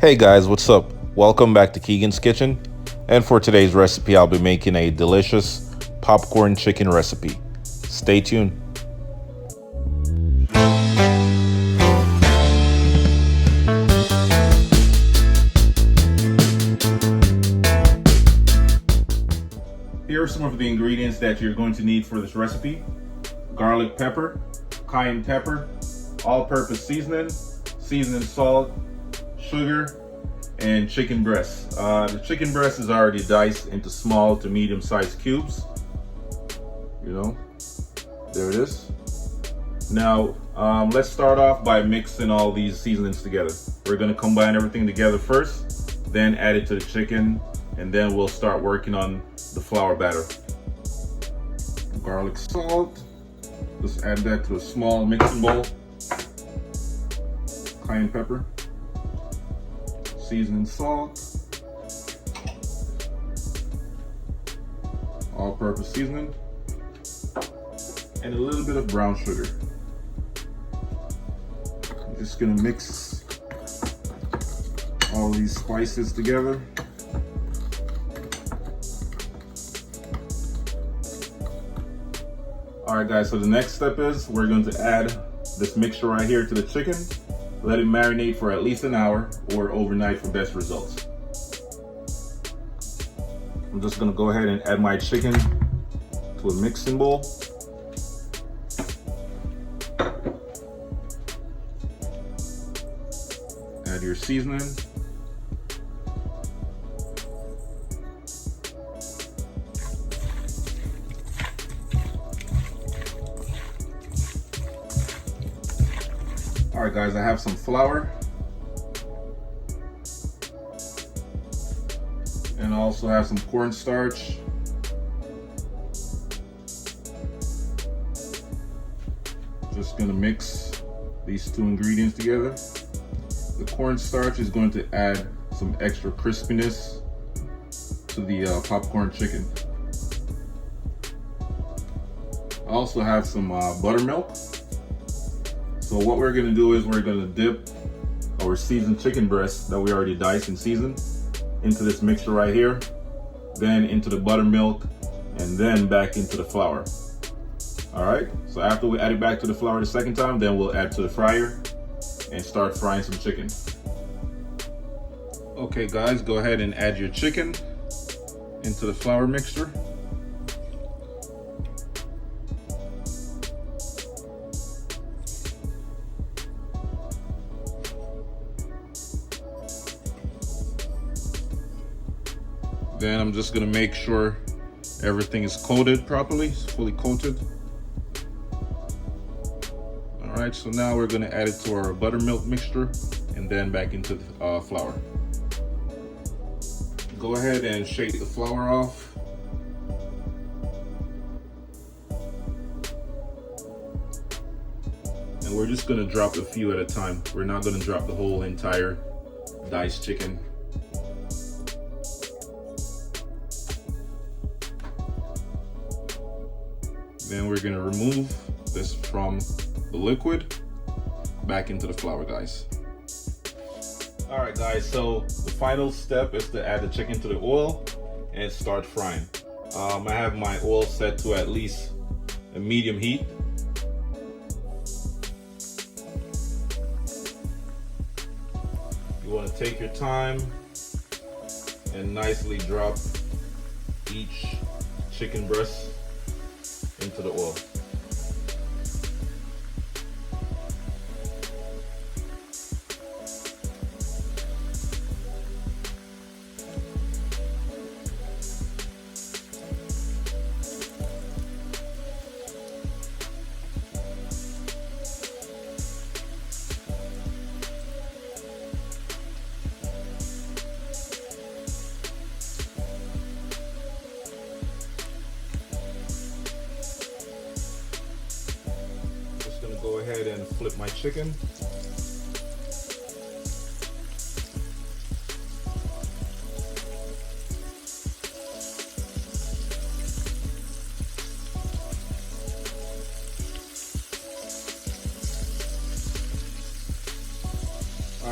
Hey guys, what's up? Welcome back to Keegan's Kitchen. And for today's recipe, I'll be making a delicious popcorn chicken recipe. Stay tuned. Here are some of the ingredients that you're going to need for this recipe. Garlic pepper, cayenne pepper, all-purpose seasoning, seasoning salt, sugar, and chicken breast. The chicken breast is already diced into small to medium-sized cubes. There it is. Now, let's start off by mixing all these seasonings together. We're gonna combine everything together first, then add it to the chicken, and then we'll start working on the flour batter. Garlic salt, just add that to a small mixing bowl. Cayenne pepper, seasoning salt, all-purpose seasoning, and a little bit of brown sugar. I'm just gonna mix all these spices together. All right guys, so the next step is we're going to add this mixture right here to the chicken. Let it marinate for at least an hour or overnight for best results. I'm just gonna go ahead and add my chicken to a mixing bowl. Add your seasoning. All right guys, I have some flour. And I also have some cornstarch. Just gonna mix these two ingredients together. The cornstarch is going to add some extra crispiness to the popcorn chicken. I also have some buttermilk. So what we're gonna do is we're gonna dip our seasoned chicken breast that we already diced and seasoned into this mixture right here, then into the buttermilk, and then back into the flour. All right, so after we add it back to the flour the second time, then we'll add to the fryer and start frying some chicken. Okay guys, go ahead and add your chicken into the flour mixture. Then I'm just gonna make sure everything is coated properly, fully coated. All right, so now we're gonna add it to our buttermilk mixture and then back into the flour. Go ahead and shake the flour off. And we're just gonna drop a few at a time. We're not gonna drop the whole entire diced chicken. Then we're gonna remove this from the liquid back into the flour, guys. All right, guys, so the final step is to add the chicken to the oil and start frying. I have my oil set to at least a medium heat. You wanna take your time and nicely drop each chicken breast into the oil. Go ahead and flip my chicken.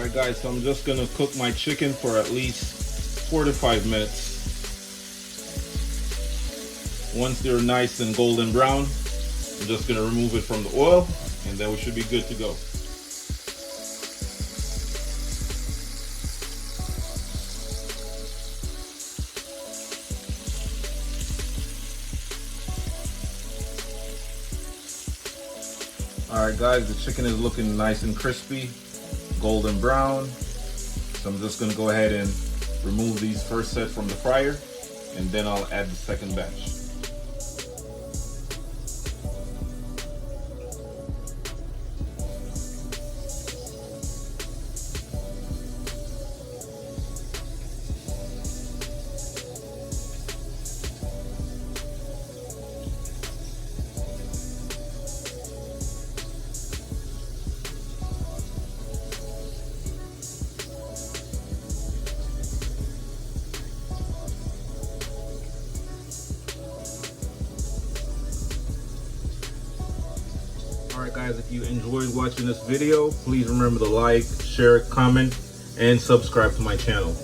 Alright guys, so I'm just gonna cook my chicken for at least 4 to 5 minutes. Once they're nice and golden brown, I'm just gonna remove it from the oil, and then we should be good to go. Alright guys, the chicken is looking nice and crispy, golden brown. So I'm just gonna go ahead and remove these first set from the fryer, and then I'll add the second batch. Alright guys, if you enjoyed watching this video, please remember to like, share, comment, and subscribe to my channel.